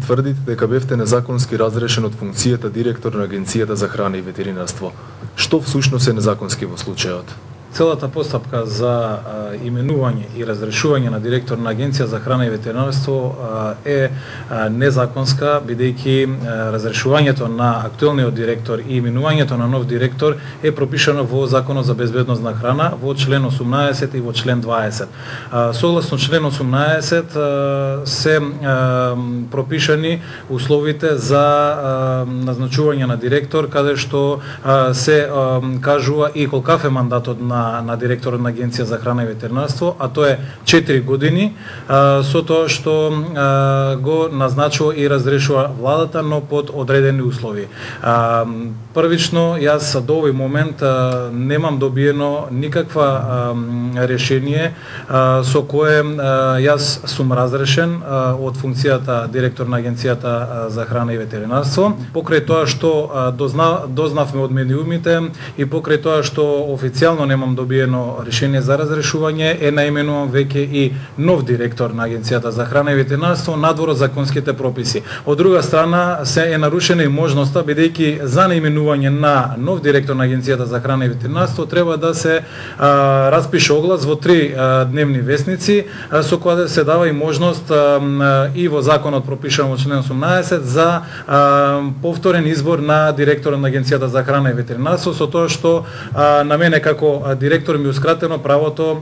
тврдите дека бевте незаконски разрешен од функцијата директор на Агенцијата за храна и ветеринарство. Што всушност е незаконски во случајот? Целата постапка за именување и разрешување на директор на Агенција за храна и ветеринарство е незаконска, бидејќи разрешувањето на актуелниот директор и именувањето на нов директор е пропишано во Законот за безбедност на храна во член 18 и во член 20. Согласно член 18 се пропишани условите за назначување на директор, каде што се кажува и колкав е мандатот на директорот на Агенција за храна и ветеринарство, а тоа е 4 години, со тоа што го назначува и разрешува владата, но под одредени услови. Првично, јас до овој момент немам добиено никаква решение со кое јас сум разрешен од функцијата директор на Агенцијата за храна и ветеринарство. Покрај тоа што дознавме од медиумите и покрај тоа што официјално немам добиено решение за разрешување, е наименуван веќе и нов директор на Агенцијата за храна и ветеринарство надвор од законските прописи. Од друга страна се е нарушена и можноста, бидејќи за наименување на нов директор на Агенцијата за храна и ветеринарство треба да се распише оглас во 3 дневни весници, со која да се дава и можност и во законот пропишано во член 18 за повторен избор на директорот на Агенцијата за храна и ветеринарство, со тоа што на мене како директор ми ускратено правото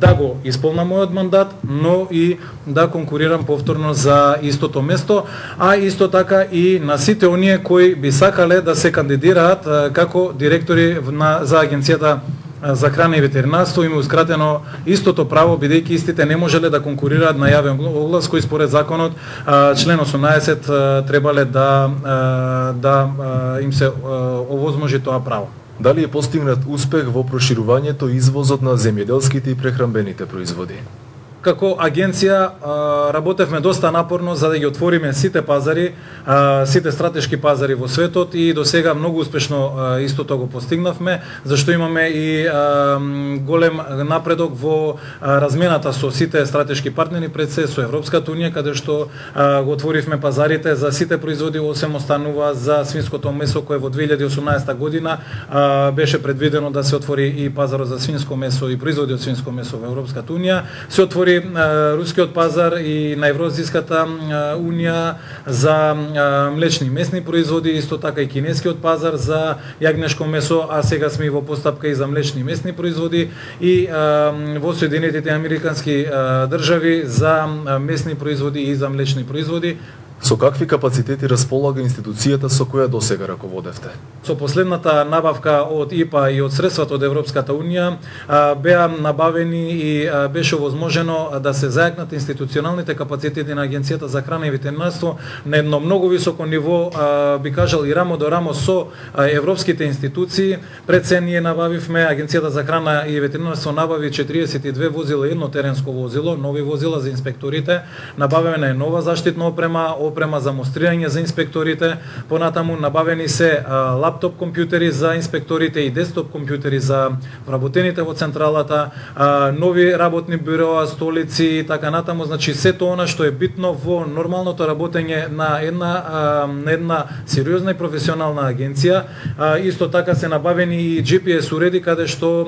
да го исполнам мојот мандат, но и да конкурирам повторно за истото место, а исто така и на сите оние кои би сакале да се кандидираат како директори за Агенцијата за храна и ветеринарство, има ускратено истото право, бидејќи истите не можеле да конкурираат на јавен оглас, кој според законот член 18 требале да им се овозможи тоа право. Дали е постигнат успех во проширувањето и извозот на земјоделските и прехранбените производи? Како агенција работевме доста напорно за да ги отвориме сите пазари, сите стратешки пазари во светот и до сега многу успешно истото го постигнавме, зашто имаме и голем напредок во размената со сите стратешки партнери, пред се со Европската унија, каде што го отворивме пазарите за сите производи, осем останува за свинското месо, кое во 2018 година беше предвидено да се отвори и пазарот за свинско месо и производи од свинско месо во Европската унија. Се отвори рускиот пазар и на Евроазиската унија за млечни и месни производи, исто така и кинескиот пазар за јагнешко месо, а сега сме и во постапка и за млечни и месни производи и во Соединетите Американски држави за месни производи и за млечни производи. Со какви капацитети располага институцијата со која досега раководевте? Со последната набавка од ИПА и од средствата од Европската унија беа набавени и беше возможено да се зајакнат институционалните капацитети на Агенцијата за храна и ветеринарство на едно многу високо ниво, би кажал и рамо до рамо со европските институции. Пред се ние набавивме, Агенцијата за храна и ветеринарство набави 42 возила и едно теренско возило, нови возила за инспекторите, набавена е нова заштитна опрема за мострирање за инспекторите, понатаму набавени се лаптоп компјутери за инспекторите и десктоп компјутери за вработените во централата, нови работни бюроа, столици и така натаму, значи сето она што е битно во нормалното работење на една сериозна и професионална агенција. Исто така се набавени и GPS уреди каде што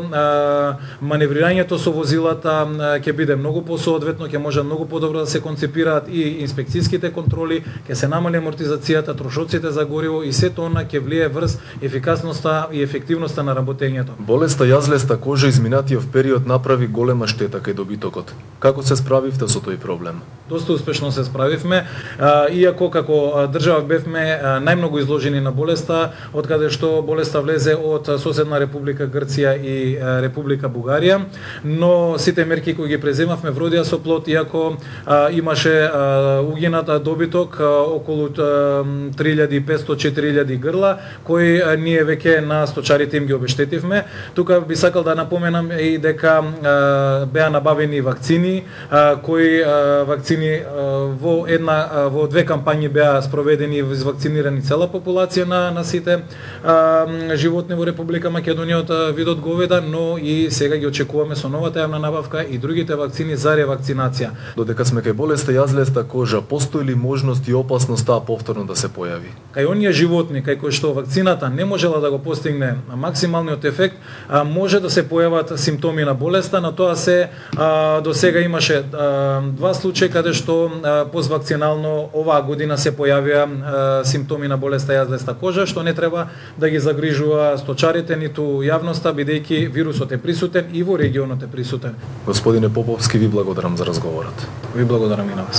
маневрирањето со возилата ќе биде многу посоодветно, ќе може многу подобро да се концепираат и инспекцијските контроли, ќе се намали амортизацијата, трошоците за гориво и сето она ќе влие врз ефикасноста и ефективноста на работењето. Болеста јазлеста кожа изминатиот период направи голема штета кај добитокот. Како се справивте со тој проблем? Доста успешно се справивме, иако како држава бевме најмногу изложени на болеста, од каде што болеста влезе од соседна Република Грција и Република Бугарија, но сите мерки кои ги преземавме вродија со плод, иако имаше угинат добиток околу 3500-4000 грла, кои ние веќе на сточарите им ги обештетивме. Тука би сакал да напоменам и дека беа набавени вакцини, кои вакцини во две кампањи беа спроведени и вакцинирани цела популација на сите животни во Република Македонија од видот говеда, но и сега ги очекуваме со новата јавна набавка и другите вакцини за ревакцинација. Додека сме кај болеста јазлеста кожа, постои ли можност можност и опасност таа повторно да се појави? Кај оние животни кај кои што вакцината не можела да го постигне максималниот ефект, може да се појават симптоми на болеста, но тоа се до сега имаше два случаи каде што поствакцинално оваа година се појавија симптоми на болеста јазлеста кожа, што не треба да ги загрижува сточарите ниту јавноста, бидејќи вирусот е присутен и во регионот е присутен. Господине Поповски, ви благодарам за разговорот. Ви благодарам и на вас.